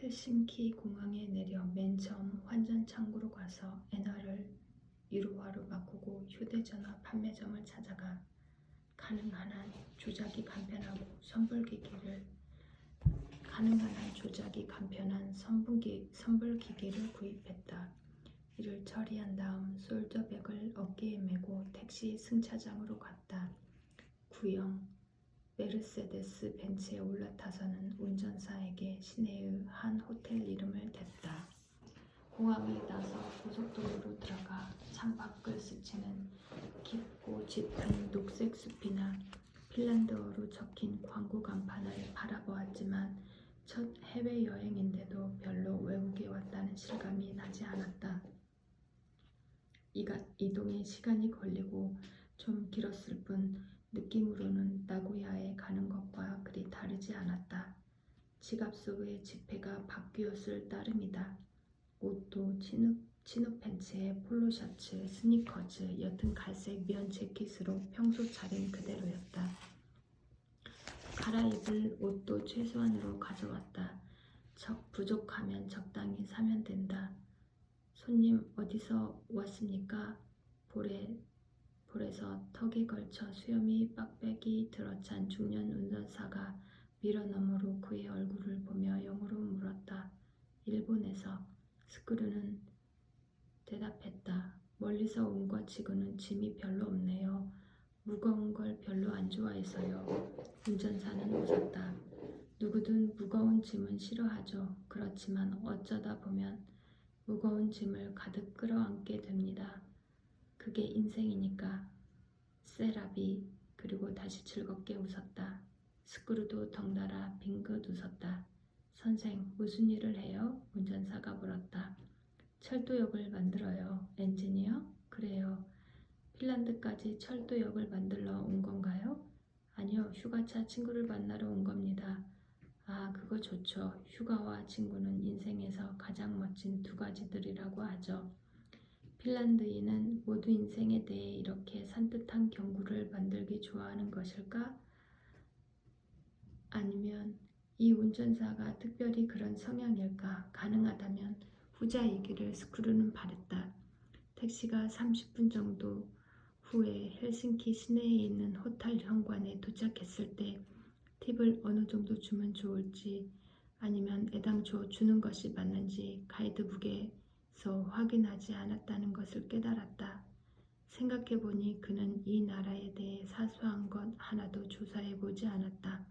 헬싱키 공항에 내려 맨 처음 환전 창구로 가서 엔화를 유로화로 바꾸고 휴대전화 판매점을 찾아가 가능한 한 조작이 간편한 선불기계를 구입했다. 이를 처리한 다음 숄더백을 어깨에 메고 택시 승차장으로 갔다. 구형 메르세데스 벤츠에 올라타서는 운전사에게 시내의 한 호텔 이름을 댔다. 공항을 나서 고속도로로 들어가 창밖을 스치는 깊고 짙은 녹색 숲이나 핀란드어로 적힌 광고 간판을 바라보았지만 첫 해외여행인데도 별로 외국에 왔다는 실감이 나지 않았다. 이동에 시간이 걸리고 좀 길었을 뿐 느낌으로는 나고야에 가는 것과 그리 다르지 않았다. 지갑 속의 지폐가 바뀌었을 따름이다. 옷도 치노 팬츠에 폴로 셔츠, 스니커즈, 옅은 갈색 면 재킷으로 평소 차림 그대로였다. 갈아입을 옷도 최소한으로 가져왔다. 부족하면 적당히 사면 된다. 손님 어디서 왔습니까? 볼에서 턱에 걸쳐 수염이 빡빡이 들어찬 중년 운전사가 미러 너머로 그의 얼굴을 보며 영어로 물었다. 일본에서. 스크루는 대답했다. 멀리서 온 것 치고는 짐이 별로 없네요. 무거운 걸 별로 안 좋아해서요. 운전사는 웃었다. 누구든 무거운 짐은 싫어하죠. 그렇지만 어쩌다 보면 무거운 짐을 가득 끌어안게 됩니다. 그게 인생이니까. 세라비. 그리고 다시 즐겁게 웃었다. 스크루도 덩달아 빙긋 웃었다. 선생, 무슨 일을 해요? 운전사가 물었다. 철도역을 만들어요. 엔지니어? 그래요. 핀란드까지 철도역을 만들러 온 건가요? 아니요, 휴가차 친구를 만나러 온 겁니다. 아, 그거 좋죠. 휴가와 친구는 인생에서 가장 멋진 두 가지들이라고 하죠. 핀란드인은 모두 인생에 대해 이렇게 산뜻한 경구를 만들기 좋아하는 것일까? 아니면 이 운전사가 특별히 그런 성향일까? 가능하다면 후자이기를 스크루는 바랬다. 택시가 30분 정도 후에 헬싱키 시내에 있는 호텔 현관에 도착했을 때 팁을 어느 정도 주면 좋을지 아니면 애당초 주는 것이 맞는지 가이드북에서 확인하지 않았다는 것을 깨달았다. 생각해보니 그는 이 나라에 대해 사소한 것 하나도 조사해보지 않았다.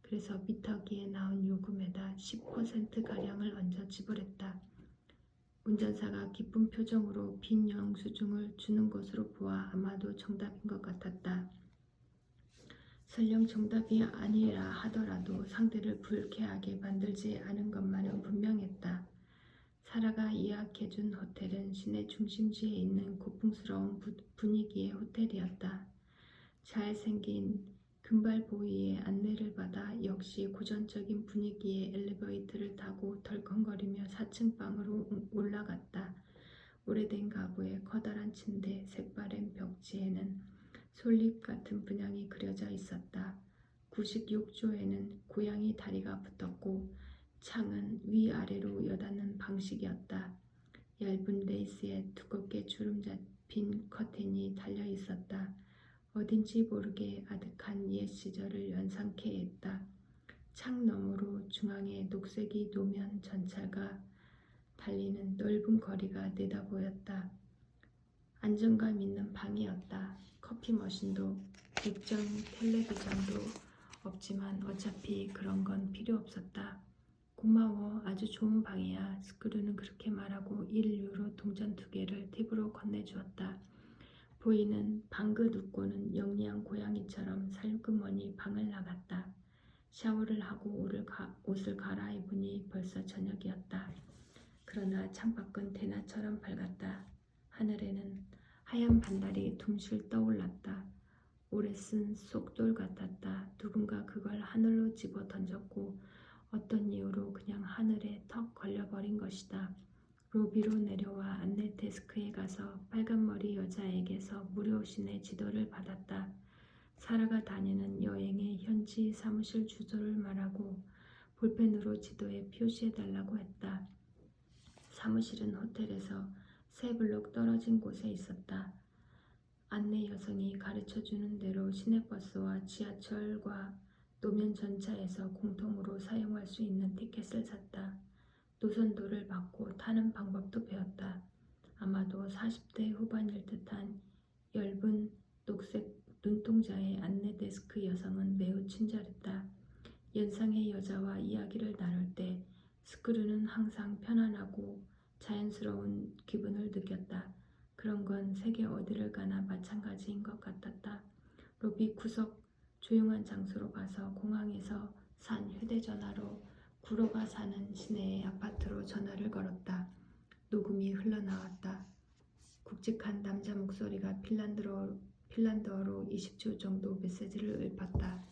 그래서 미터기에 나온 요금에다 10%가량을 얹어 지불했다. 운전사가 기쁜 표정으로 빈 영수증을 주는 것으로 보아 아마도 정답인 것 같았다. 설령 정답이 아니라 하더라도 상대를 불쾌하게 만들지 않은 것만은 분명했다. 사라가 예약해준 호텔은 시내 중심지에 있는 고풍스러운 분위기의 호텔이었다. 잘생긴 금발 보이의 안내를 받아 역시 고전적인 분위기의 엘리베이터를 타고 덜컹거리며 4층 방으로 올라갔다. 오래된 가구의 커다란 침대, 색바랜 벽지에는 솔잎 같은 분양이 그려져 있었다. 구식 욕조에는 고양이 다리가 붙었고 창은 위아래로 여닫는 방식이었다. 얇은 레이스에 두껍게 주름 잡힌 커튼이 달려 있었다. 어딘지 모르게 아득한 옛 시절을 연상케 했다. 창 너머로 중앙에 녹색이 노면 전차가 달리는 넓은 거리가 내다보였다. 안정감 있는 방이었다. 커피 머신도 액정 텔레비전도 없지만 어차피 그런 건 필요 없었다. 고마워. 아주 좋은 방이야. 스크루는 그렇게 말하고 1유로 동전 2개를 팁으로 건네주었다. 보이는 방긋 웃고는 영리한 고양이처럼 살그머니 방을 나갔다. 샤워를 하고 옷을 갈아입으니 벌써 저녁이었다. 그러나 창밖은 대낮처럼 밝았다. 하늘에는 하얀 반달이 둥실 떠올랐다. 오래 쓴 쏙돌 같았다. 누군가 그걸 하늘로 집어 던졌고 어떤 이유로 그냥 하늘에 턱 걸려버린 것이다. 로비로 내려와 안내 데스크에 가서 빨간머리 여자에게서 무료 시내 지도를 받았다. 사라가 다니는 여행의 현지 사무실 주소를 말하고 볼펜으로 지도에 표시해달라고 했다. 사무실은 호텔에서 3블록 떨어진 곳에 있었다. 안내 여성이 가르쳐주는 대로 시내버스와 지하철과 노면 전차에서 공통으로 사용할 수 있는 티켓을 샀다. 노선도를 받고 타는 방법도 배웠다. 아마도 40대 후반일 듯한 엷은 녹색 눈동자의 안내 데스크 여성은 매우 친절했다. 연상의 여자와 이야기를 나눌 때 스크루는 항상 편안하고 자연스러운 기분을 느꼈다. 그런 건 세계 어디를 가나 마찬가지인 것 같았다. 로비 구석 조용한 장소로 가서 공항에서 산 휴대전화로 구로가 사는 시내의 아파트로 전화를 걸었다. 녹음이 흘러나왔다. 굵직한 남자 목소리가 핀란드어로 20초 정도 메시지를 읊었다.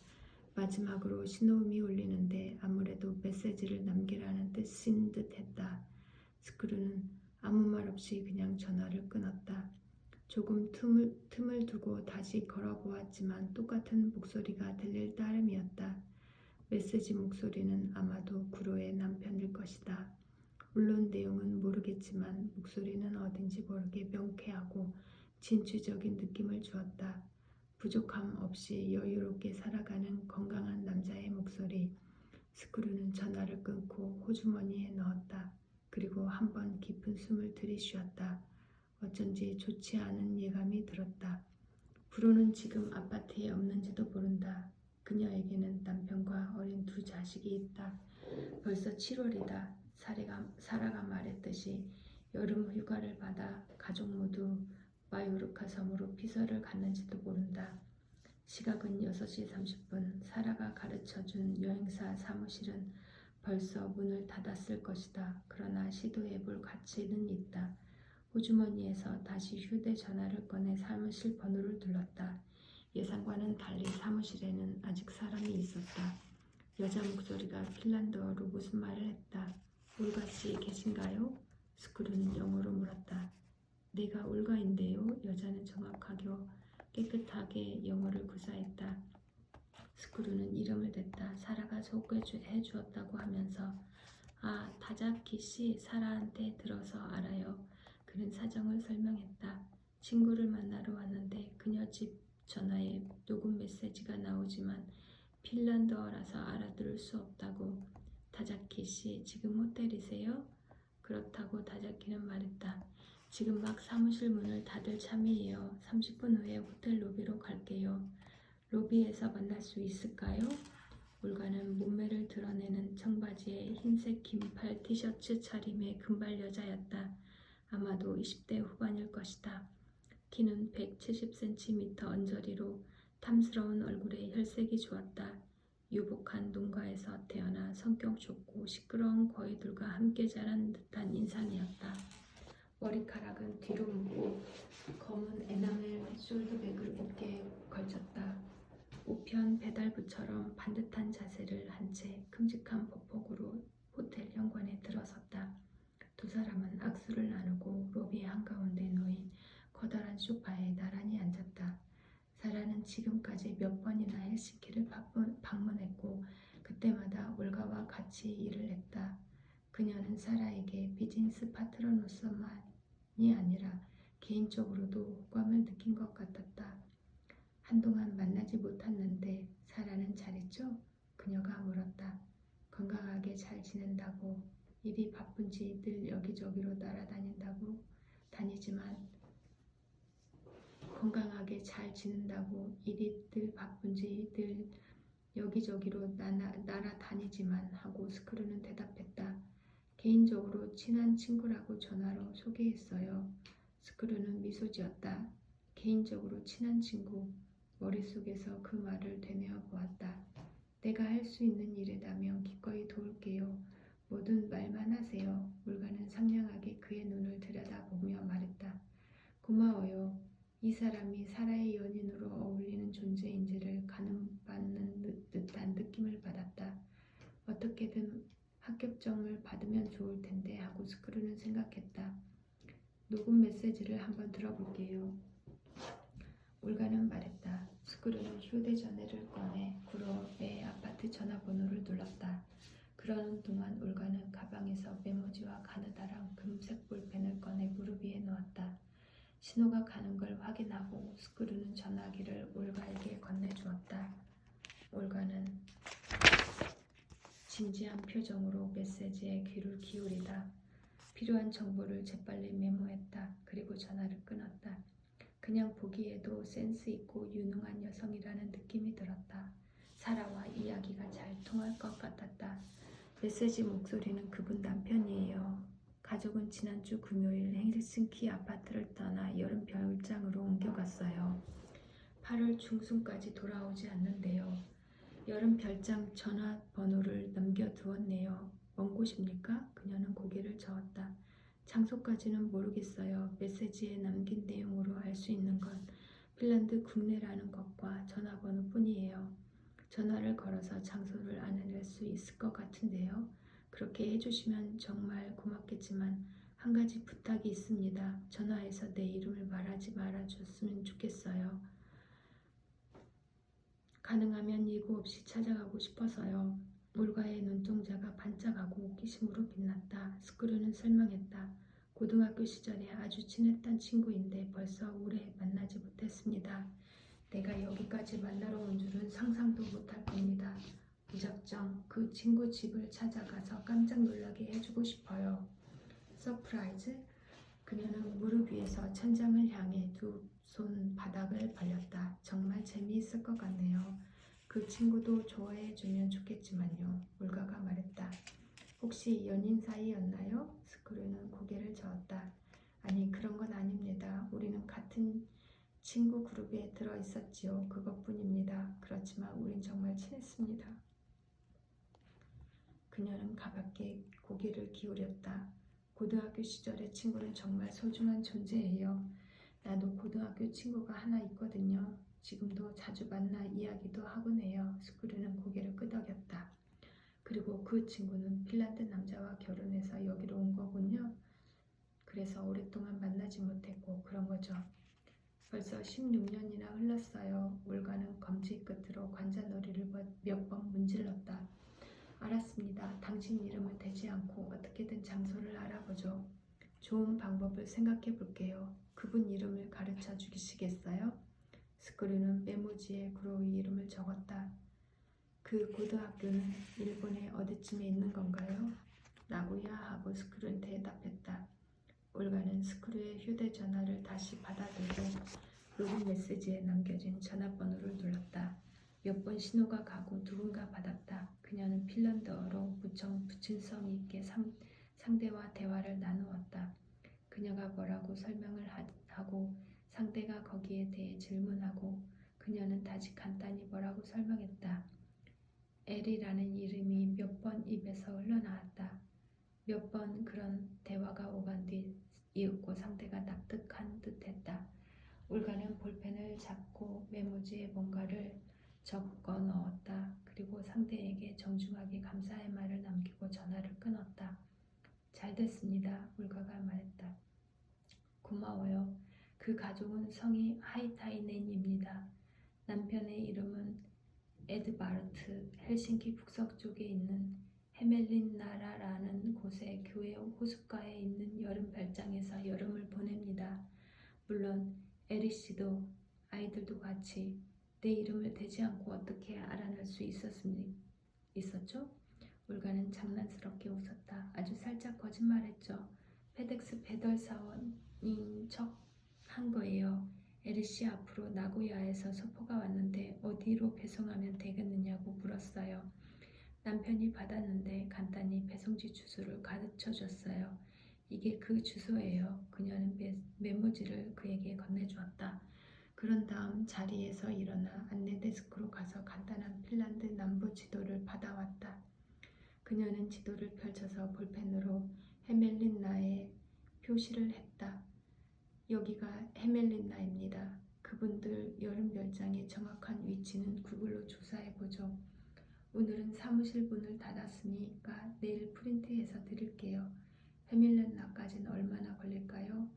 마지막으로 신호음이 울리는데 아무래도 메시지를 남기라는 뜻인 듯했다. 스크루는 아무 말 없이 그냥 전화를 끊었다. 조금 틈을 두고 다시 걸어보았지만 똑같은 목소리가 들릴 따름이었다. 메시지 목소리는 아마도 구로의 남편일 것이다. 물론 내용은 모르겠지만 목소리는 어딘지 모르게 명쾌하고 진취적인 느낌을 주었다. 부족함 없이 여유롭게 살아가는 건강한 남자의 목소리. 스크루는 전화를 끊고 호주머니에 넣었다. 그리고 한번 깊은 숨을 들이쉬었다. 어쩐지 좋지 않은 예감이 들었다. 브로는 지금 아파트에 없는지도 모른다. 그녀에게는 남편과 어린 2 자식이 있다. 벌써 7월이다. 사라가 말했듯이 여름 휴가를 받아 가족 모두 마요르카 섬으로 피서를 갔는지도 모른다. 시각은 6시 30분. 사라가 가르쳐준 여행사 사무실은 벌써 문을 닫았을 것이다. 그러나 시도해볼 가치는 있다. 호주머니에서 다시 휴대전화를 꺼내 사무실 번호를 눌렀다. 예상과는 달리 사무실에는 아직 사람이 있었다. 여자 목소리가 핀란드어로 무슨 말을 했다. 울가씨 계신가요? 스크루는 영어로 물었다. 내가 울가인데요. 여자는 정확하게 깨끗하게 영어를 구사했다. 스크루는 이름을 댔다. 사라가 소개해 주었다고 하면서 아, 타자키씨 사라한테 들어서 알아요. 그는 사정을 설명했다. 친구를 만나러 왔는데 그녀 집 전화에 녹음 메시지가 나오지만 핀란드어라서 알아들을 수 없다고. 타자키씨 지금 호텔이세요? 그렇다고 타자키는 말했다. 지금 막 사무실 문을 닫을 참이에요. 30분 후에 호텔 로비로 갈게요. 로비에서 만날 수 있을까요? 울가는 몸매를 드러내는 청바지에 흰색 긴팔 티셔츠 차림의 금발 여자였다. 아마도 20대 후반일 것이다. 키는 170cm 언저리로 탐스러운 얼굴에 혈색이 좋았다. 유복한 농가에서 태어나 성격 좋고 시끄러운 거위들과 함께 자란 듯한 인상이었다. 머리카락은 뒤로 묶고 검은 에나멜 숄더백을 어깨에 걸쳤다. 우편 배달부처럼 반듯한 자세를 한 채 큼직한 보폭으로 호텔 현관에 들어섰다. 2 사람은 악수를 나누고 로비 한가운데 놓인 커다란 소파에 나란히 앉았다. 사라는 지금까지 몇 번이나 헬싱키를 방문했고 그때마다 올가와 같이 일을 했다. 그녀는 사라에게 비즈니스 파트너로서만이 아니라 개인적으로도 호감을 느낀 것 같았다. 한동안 만나지 못했는데 사라는 잘했죠? 그녀가 물었다. 건강하게 잘 지낸다고. 일이 바쁜지 늘 여기저기로 날아다닌다고. 다니지만 건강하게 잘 지낸다고. 일이 늘 바쁜지 늘 여기저기로 날아다니지만 하고 스크루는 대답했다. 개인적으로 친한 친구라고 전화로 소개했어요. 스크루는 미소 지었다. 개인적으로 친한 친구. 머릿속에서 그 말을 되뇌어 보았다. 내가 할 수 있는 일이라면 기꺼이 도울게요. 뭐든 말만 하세요. 울가는 상냥하게 그의 눈을 들여다보며 말했다. 고마워요. 이 사람이 사라의 연인으로 어울리는 존재인지를 가늠받는 듯한 느낌을 받았다. 어떻게든 합격점을 받으면 좋을 텐데 하고 스크루는 생각했다. 녹음 메시지를 한번 들어볼게요. 울가는 말했다. 스크루는 휴대전화를 꺼내 구로의 아파트 전화번호를 눌렀다. 그러는 동안 올가는 가방에서 메모지와 가느다란 금색 볼펜을 꺼내 무릎 위에 놓았다. 신호가 가는 걸 확인하고 스크루는 전화기를 올가에게 건네주었다. 올가는 진지한 표정으로 메시지에 귀를 기울이다 필요한 정보를 재빨리 메모했다. 그리고 전화를 끊었다. 그냥 보기에도 센스 있고 유능한 여성이라는 느낌이 들었다. 사라와 이야기가 잘 통할 것 같았다. 메시지 목소리는 그분 남편이에요. 가족은 지난주 금요일 헬싱키 아파트를 떠나 여름 별장으로 옮겨갔어요. 8월 중순까지 돌아오지 않는데요. 여름 별장 전화번호를 남겨두었네요. 먼 곳입니까? 그녀는 고개를 저었다. 장소까지는 모르겠어요. 메시지에 남긴 내용으로 알 수 있는 건 핀란드 국내라는 것과 전화번호뿐이에요. 전화를 걸어서 장소를 알아낼 수 있을 것 같은데요. 그렇게 해주시면 정말 고맙겠지만 한 가지 부탁이 있습니다. 전화해서 내 이름을 말하지 말아줬으면 좋겠어요. 가능하면 예고 없이 찾아가고 싶어서요. 올가의 눈동자가 반짝하고 호기심으로 빛났다. 스크루는 설명했다. 고등학교 시절에 아주 친했던 친구인데 벌써 오래 만나지 못했습니다. 내가 여기까지 만나러 온 줄은 상상도 못할 겁니다. 무작정 그 친구 집을 찾아가서 깜짝 놀라게 해주고 싶어요. 서프라이즈? 그녀는 무릎 위에서 천장을 향해 두 손 바닥을 벌렸다. 정말 재미있을 것 같네요. 그 친구도 좋아해주면 좋겠지만요. 올가가 말했다. 혹시 연인 사이였나요? 스크루는 고개를 저었다. 아니, 그런 건 아닙니다. 우리는 같은 친구 그룹에 들어있었지요. 그것뿐입니다. 그렇지만 우린 정말 친했습니다. 그녀는 가볍게 고개를 기울였다. 고등학교 시절의 친구는 정말 소중한 존재예요. 나도 고등학교 친구가 하나 있거든요. 지금도 자주 만나 이야기도 하곤 해요. 스크루는 고개를 끄덕였다. 그리고 그 친구는 핀란드 남자와 결혼해서 여기로 온 거군요. 그래서 오랫동안 만나지 못했고 그런 거죠. 벌써 16년이나 흘렀어요. 올가는 검지 끝으로 관자놀이를 몇 번 문질렀다. 알았습니다. 당신 이름을 대지 않고 어떻게든 장소를 알아보죠. 좋은 방법을 생각해 볼게요. 그분 이름을 가르쳐 주시겠어요? 스크루는 메모지에 구로이 이름을 적었다. 그 고등학교는 일본의 어디쯤에 있는 건가요? 나고야 하고 스크루는 대답했다. 올가는 스크루의 휴대전화를 다시 받아들고 로그 메시지에 남겨진 전화번호를 눌렀다. 몇 번 신호가 가고 누군가 받았다. 그녀는 핀란드어로 무척 부친성 있게 상대와 대화를 나누었다. 그녀가 뭐라고 설명을 하고 상대가 거기에 대해 질문하고 그녀는 다시 간단히 뭐라고 설명했다. 엘이라는 이름이 몇 번 입에서 흘러나왔다. 몇 번 그런 대화가 오간 뒤 이윽고 상대가 납득한 듯했다. 올가는 볼펜을 잡고 메모지에 뭔가를 적어 넣었다. 그리고 상대에게 정중하게 감사의 말을 남기고 전화를 끊었다. 잘 됐습니다. 올가가 말했다. 고마워요. 그 가족은 성이 하이타이넨입니다. 남편의 이름은 에드바르트. 헬싱키 북서쪽에 있는 헤멜린나라라는 곳의 교회 호숫가에 있는 여름 별장에서 여름을 보냅니다. 물론 에리 씨도 아이들도 같이. 내 이름을 대지 않고 어떻게 알아낼 수 있었죠? 올가는 장난스럽게 웃었다. 아주 살짝 거짓말했죠. 페덱스 배달 사원인 척 한 거예요. 에리 씨 앞으로 나고야에서 소포가 왔는데 어디로 배송하면 되겠느냐고 물었어요. 남편이 받았는데 간단히 배송지 주소를 가르쳐줬어요. 이게 그 주소예요. 그녀는 메모지를 그에게 건네주었다. 그런 다음 자리에서 일어나 안내 데스크로 가서 간단한 핀란드 남부 지도를 받아왔다. 그녀는 지도를 펼쳐서 볼펜으로 헤멜린나에 표시를 했다. 여기가 헤멜린나입니다. 그분들 여름 별장의 정확한 위치는 구글로 조사해보죠. 오늘은 사무실 문을 닫았으니까 내일 프린트해서 드릴게요. 헤멜린나까지는 얼마나 걸릴까요?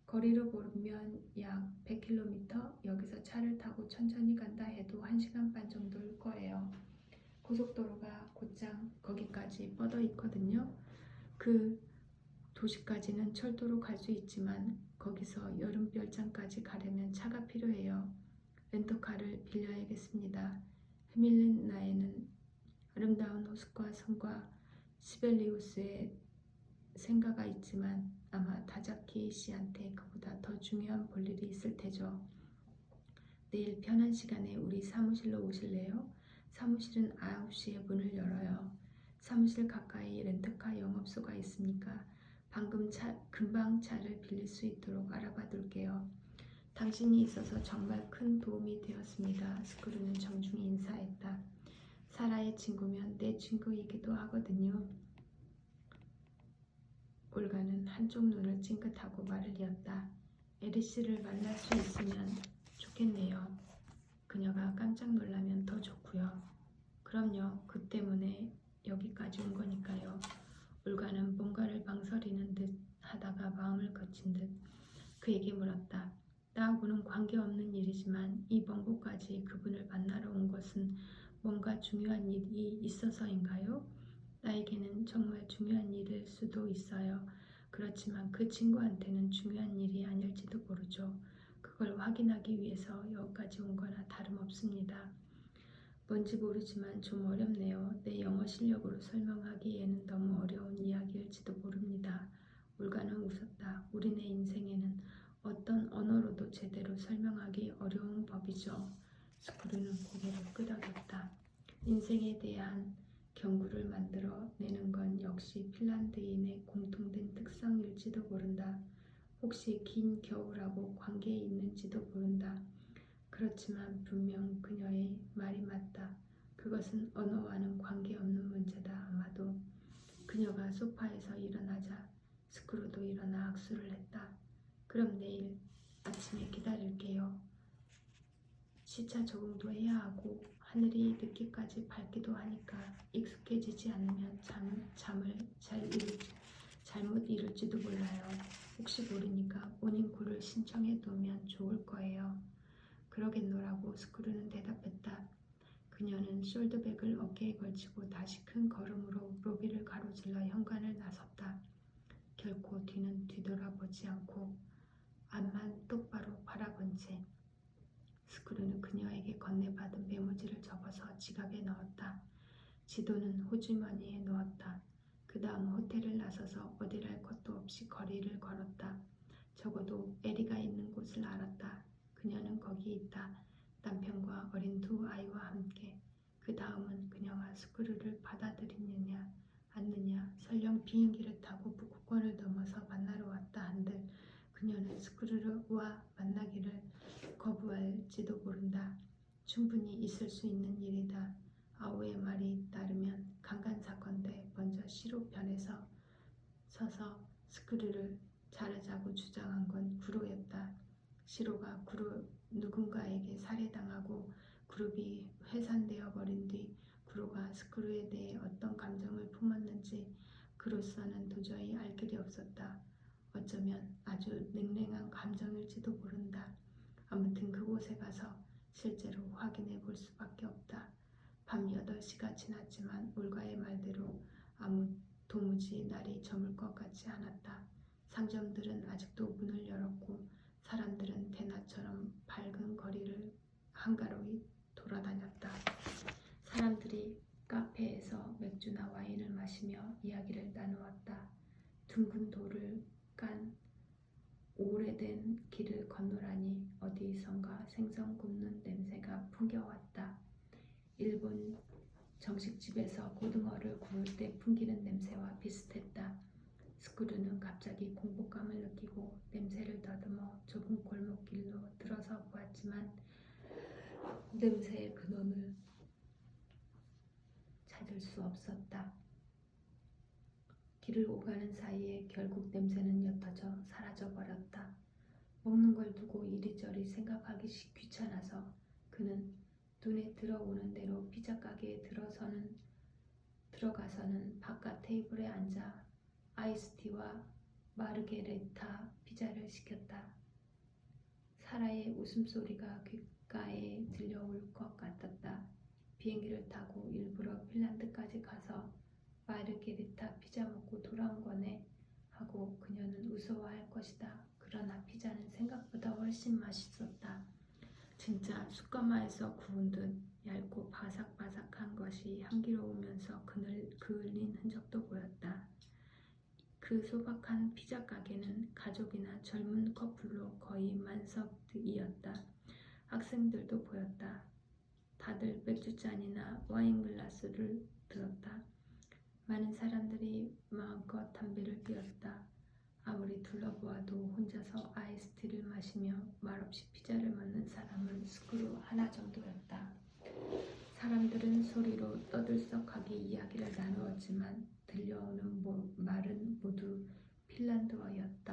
거리로 보면 약 100km, 여기서 차를 타고 천천히 간다 해도 1시간 반 정도일 거예요. 고속도로가 곧장 거기까지 뻗어 있거든요. 그 도시까지는 철도로 갈 수 있지만 거기서 여름별장까지 가려면 차가 필요해요. 렌터카를 빌려야겠습니다. 헤밀린나에는 아름다운 호숫가 성과 시벨리우스의 생가가 있지만 아마 다자키 씨한테 그보다 더 중요한 볼일이 있을 테죠. 내일 편한 시간에 우리 사무실로 오실래요? 사무실은 9시에 문을 열어요. 사무실 가까이 렌터카 영업소가 있으니까 금방 차를 빌릴 수 있도록 알아봐 둘게요. 당신이 있어서 정말 큰 도움이 되었습니다. 스크루는 정중히 인사했다. 사라의 친구면 내 친구이기도 하거든요. 올가는 한쪽 눈을 찡긋하고 말을 이었다. 에리씨를 만날 수 있으면 좋겠네요. 그녀가 깜짝 놀라면 더 좋고요. 그럼요. 그 때문에 여기까지 온 거니까요. 올가는 뭔가를 망설이는 듯 하다가 마음을 거친 듯 그에게 물었다. 나하고는 관계없는 일이지만 이 먼 곳까지 그분을 만나러 온 것은 뭔가 중요한 일이 있어서인가요? 나에게는 정말 중요한 일일 수도 있어요. 그렇지만 그 친구한테는 중요한 일이 아닐지도 모르죠. 그걸 확인하기 위해서 여기까지 온 거나 다름없습니다. 뭔지 모르지만 좀 어렵네요. 내 영어 실력으로 설명하기에는 너무 어려운 이야기일지도 모릅니다. 올가는 웃었다. 우리네 인생에는 어떤 언어로도 제대로 설명하기 어려운 법이죠. 스크루는 고개를 끄덕였다. 인생에 대한 경구를 만들어 내는 건 역시 핀란드인의 공통된 특성일지도 모른다. 혹시 긴 겨울하고 관계 있는지도 모른다. 그렇지만 분명 그녀의 말이 맞다. 그것은 언어와는 관계없는 문제다. 아마도. 그녀가 소파에서 일어나자 스크루도 일어나 악수를 했다. 그럼 내일 아침에 기다릴게요. 시차 적응도 해야 하고 하늘이 늦게까지 밝기도 하니까 익숙해지지 않으면 잠을 잘못 이룰지도 몰라요. 혹시 모르니까 모닝콜을 신청해 두면 좋을 거예요. 그러겠노라고 스크루는 대답했다. 그녀는 숄더백을 어깨에 걸치고 다시 큰 걸음으로 로비를 가로질러 현관을 나섰다. 결코 뒤는 뒤돌아보지 않고 앞만 똑바로 바라본 채 스크루는 그녀에게 건네받은 메모지를 접어서 지갑에 넣었다. 지도는 호주머니에 넣었다. 그 다음 호텔을 나서서 어디랄 것도 없이 거리를 걸었다. 적어도 에리가 있는 곳을 알았다. 그녀는 거기 있다. 남편과 어린 두 아이와 함께. 그 다음은 그녀가 스크루를 받아들이느냐 않느냐 설령 비행기를 타고 북극권을 넘어서 만나러 왔다 한들 그녀는 스크루와 만나기를 거부할지도 모른다. 충분히 있을 수 있는 일이다. 아우의 말이 따르면 강간사건대 먼저 시로편에서 서서 스크루를 자르자고 주장한 건 구로였다. 시로가 누군가에게 살해당하고 그룹이 해산되어 버린 뒤 구로가 스크루에 대해 어떤 감정을 품었는지 그로서는 도저히 알 길이 없었다. 어쩌면 아주 냉랭한 감정일지도 모른다. 아무튼 그곳에 가서 실제로 확인해 볼 수밖에 없다. 밤 8시가 지났지만 올가의 말대로 도무지 날이 저물 것 같지 않았다. 상점들은 아직도 문을 열었고 사람들은 대낮처럼 밝은 거리를 한가로이 돌아다녔다. 사람들이 카페에서 맥주나 와인을 마시며 이야기를 나누었다. 둥근 돌을 깐 오래된 길을 건너라니 어디선가 생선 굽는 냄새가 풍겨왔다. 일본 정식집에서 고등어를 구울 때 풍기는 냄새와 비슷했다. 스크루는 갑자기 공복감을 느끼고 냄새를 더듬어 좁은 골목길로 들어서 보았지만 냄새의 근원을 찾을 수 없었다. 길을 오가는 사이에 결국 냄새는 옅어져 사라져버렸다. 먹는 걸 두고 이리저리 생각하기 귀찮아서 그는 눈에 들어오는 대로 피자 가게에 들어가서는 바깥 테이블에 앉아 아이스티와 마르게레타 피자를 시켰다. 사라의 웃음소리가 귓가에 들려올 것 같았다. 비행기를 타고 일부러 핀란드까지 가서 마르게리타 피자 먹고 돌아온 거네 하고 그녀는 웃어할 것이다. 그러나 피자는 생각보다 훨씬 맛있었다. 진짜 숯가마에서 구운 듯 얇고 바삭바삭한 것이 향기로우면서 그을린 흔적도 보였다. 그 소박한 피자 가게는 가족이나 젊은 커플로 거의 만석이었다. 학생들도 보였다. 다들 맥주잔이나 와인글라스를 들었다. 많은 사람들이 마음껏 담배를 피웠다. 아무리 둘러보아도 혼자서 아이스티를 마시며 말없이 피자를 먹는 사람은 스크루 하나 정도였다. 사람들은 소리로 떠들썩하게 이야기를 나누었지만 들려오는 말은 모두 핀란드어였다.